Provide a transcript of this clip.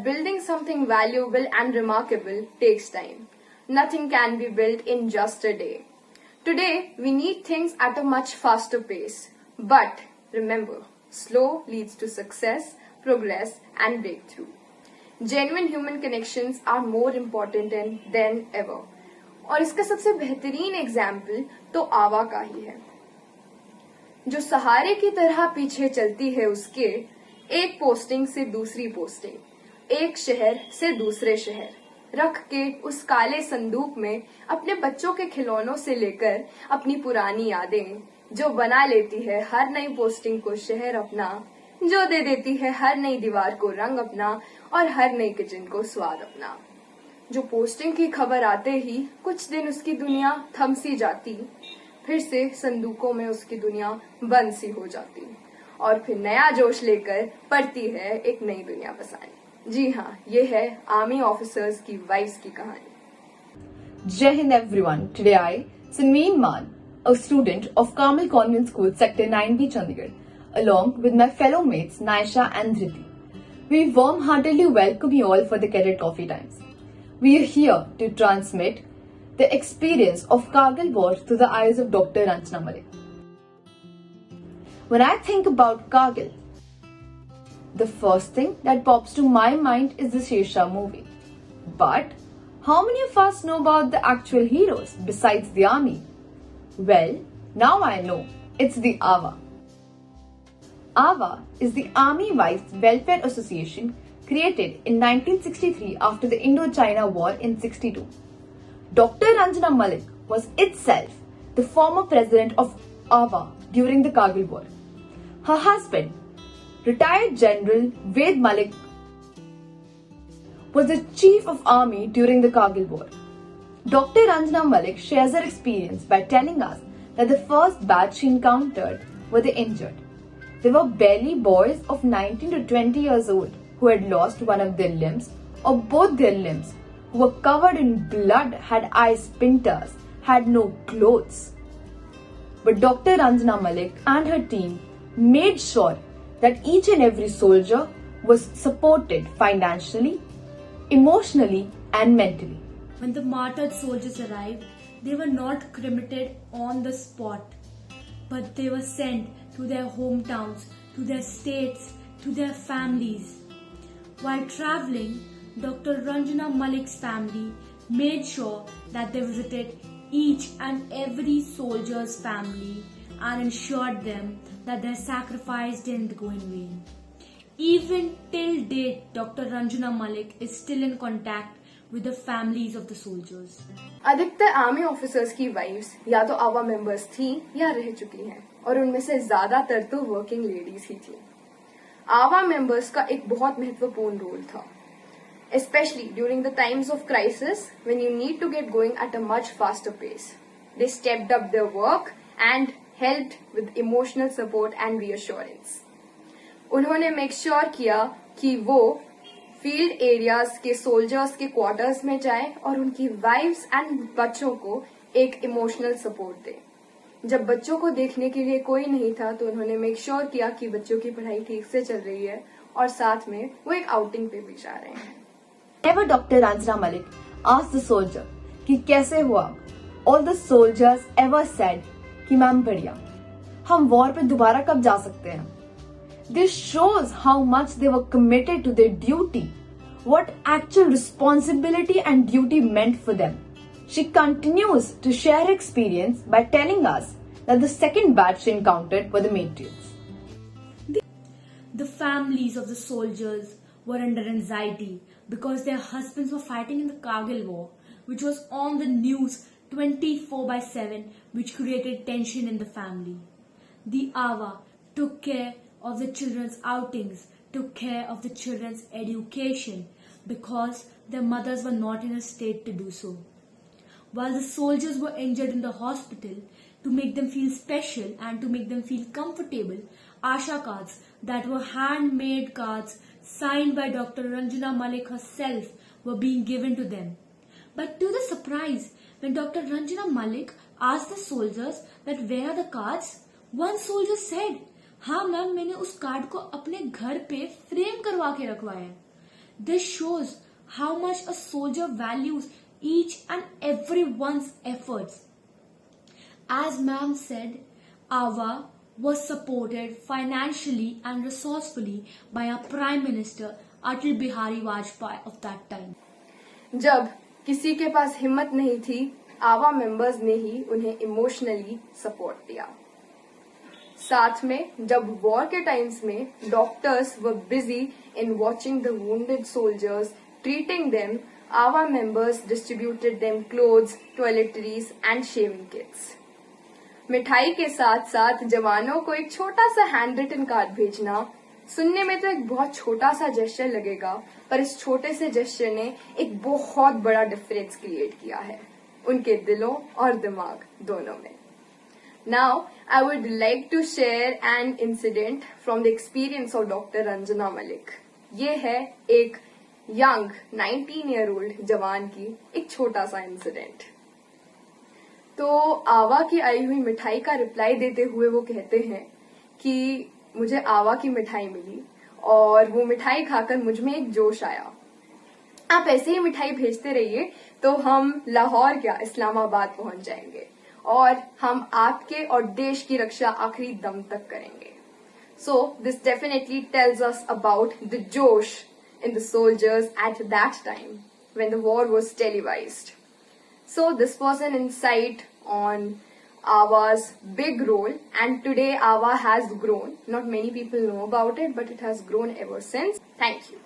Building something valuable and remarkable takes time. Nothing can be built in just a day. Today, we need things at a much faster pace. But remember, slow leads to success, progress, and breakthrough. Genuine human connections are more important than ever. और इसका सबसे बेहतरीन example तो आवा का ही है, जो सहारे की तरह पीछे चलती है उसके, एक पोस्टिंग से दूसरी पोस्टिंग, एक शहर से दूसरे शहर, रख के उस काले संदूक में अपने बच्चों के खिलौनों से लेकर अपनी पुरानी यादें, जो बना लेती है हर नई पोस्टिंग को शहर अपना, जो दे देती है हर नई दीवार को रंग अपना और हर नई किचन को स्वाद अपना। जो पोस्टिंग की खबर आते ही कुछ दिन उसकी दुनिया थम सी जाती, फिर से संदूकों में उसकी दुनिया बंद सी हो जाती और फिर नया जोश लेकर पड़ती है एक नई दुनिया बसाने। जी हाँ, ये है आर्मी ऑफिसर्स की वाइफ्स की कहानी। Jai Hind everyone. Today I, Sanveen Maan, a student of Carmel Convent School, Sector 9B, Chandigarh, along with my fellow mates Naisha and Dhriti, we warm-heartedly welcome you all for the Cadet Coffee Times. We are here to transmit the experience of Kargil War through the eyes of Dr. Ranjana Malik. When I think about Kargil, the first thing that pops to my mind is the Shershaah movie. But how many of us know about the actual heroes besides the army? Well, now I know. It's the AWA. AWA is the Army Wives Welfare Association created in 1963 after the Indo-China War in 62. Dr. Ranjana Malik was itself the former president of AWA during the Kargil War. Her husband, retired General Ved Malik, was the chief of army during the Kargil War. Dr. Ranjana Malik shares her experience by telling us that the first batch she encountered were the injured. They were barely boys of 19 to 20 years old who had lost one of their limbs or both their limbs, who were covered in blood, had eye splinters, had no clothes. But Dr. Ranjana Malik and her team made sure that each and every soldier was supported financially, emotionally, and mentally. When the martyred soldiers arrived, they were not cremated on the spot, but they were sent to their hometowns, to their states, to their families. While traveling, Dr. Ranjana Malik's family made sure that they visited each and every soldier's family and ensured them that their sacrifice didn't go in vain. Even till date, Dr. Ranjana Malik is still in contact with the families of the soldiers. अधिकतर army officers की wives या तो आवा members थी या रह चुकी हैं, और उनमें से ज्यादातर तो वर्किंग लेडीज ही थी। आवा मेंबर्स का एक बहुत महत्वपूर्ण रोल था, especially during the times of crisis when you need to get going at a much faster pace. They stepped up their work and helped with emotional support and reassurance. उन्होंने make sure किया कि वो field areas के soldiers के quarters में जाएं और उनकी वाइफ्स एंड बच्चों को एक इमोशनल सपोर्ट दे। जब बच्चों को देखने के लिए कोई नहीं था तो उन्होंने मेक श्योर किया कि बच्चों की पढ़ाई ठीक से चल रही है और साथ में वो एक आउटिंग पे भी जा रहे हैं। Whenever Dr. Ranjana Malik asked the soldier कि कैसे हुआ, all the soldiers ever said कि मैम बढ़िया, हम वॉर पे दोबारा कब जा सकते हैं। This shows how much they were committed to their duty, what actual responsibility and duty meant for them. She continues to share her experience by telling us that the second batch she encountered were the matrons. The families of the soldiers were under anxiety because their husbands were fighting in the Kargil War, which was on the news 24/7, which created tension in the family. The AWA took care of the children's outings, took care of the children's education because their mothers were not in a state to do so. While the soldiers were injured in the hospital, to make them feel special and to make them feel comfortable, Asha cards that were handmade cards signed by Dr. Ranjana Malik herself were being given to them. But to the surprise, when Dr. Ranjana Malik asked the soldiers that where are the cards, one soldier said, हाँ ma'am, मैंने उस card को अपने घर पे frame करवा के रखवाया है। This shows how much a soldier values each and everyone's efforts. As ma'am said, Ava was supported financially and resourcefully by our Prime Minister Atal Bihari Vajpayee of that time. जब किसी के पास हिम्मत नहीं थी, आवा मेंबर्स ने ही उन्हें emotionally support दिया। साथ में जब वॉर के टाइम्स में doctors were busy in watching the wounded soldiers, treating them, आवा members distributed them clothes, toiletries and shaving kits. मिठाई के साथ साथ जवानों को एक छोटा सा हैंड रिटन कार्ड भेजना सुनने में तो एक बहुत छोटा सा जेस्चर लगेगा, पर इस छोटे से जेस्चर ने एक बहुत बड़ा डिफरेंस क्रिएट किया है उनके दिलों और दिमाग दोनों में। Now, I would like to share an incident from the experience of Dr. Ranjana Malik. ये है एक यंग 19-year-old जवान की एक छोटा सा इंसिडेंट। तो आवा की आई हुई मिठाई का रिप्लाई देते हुए वो कहते हैं कि मुझे आवा की मिठाई मिली और वो मिठाई खाकर मुझ में एक जोश आया। आप ऐसे ही मिठाई भेजते रहिए तो हम लाहौर क्या इस्लामाबाद पहुंच जाएंगे और हम आपके और देश की रक्षा आखिरी दम तक करेंगे। So this definitely tells us about the josh in the soldiers at that time when the war was televised. So this was an insight on Ava's big role, and today Ava has grown. Not many people know about it, but it has grown ever since. Thank you.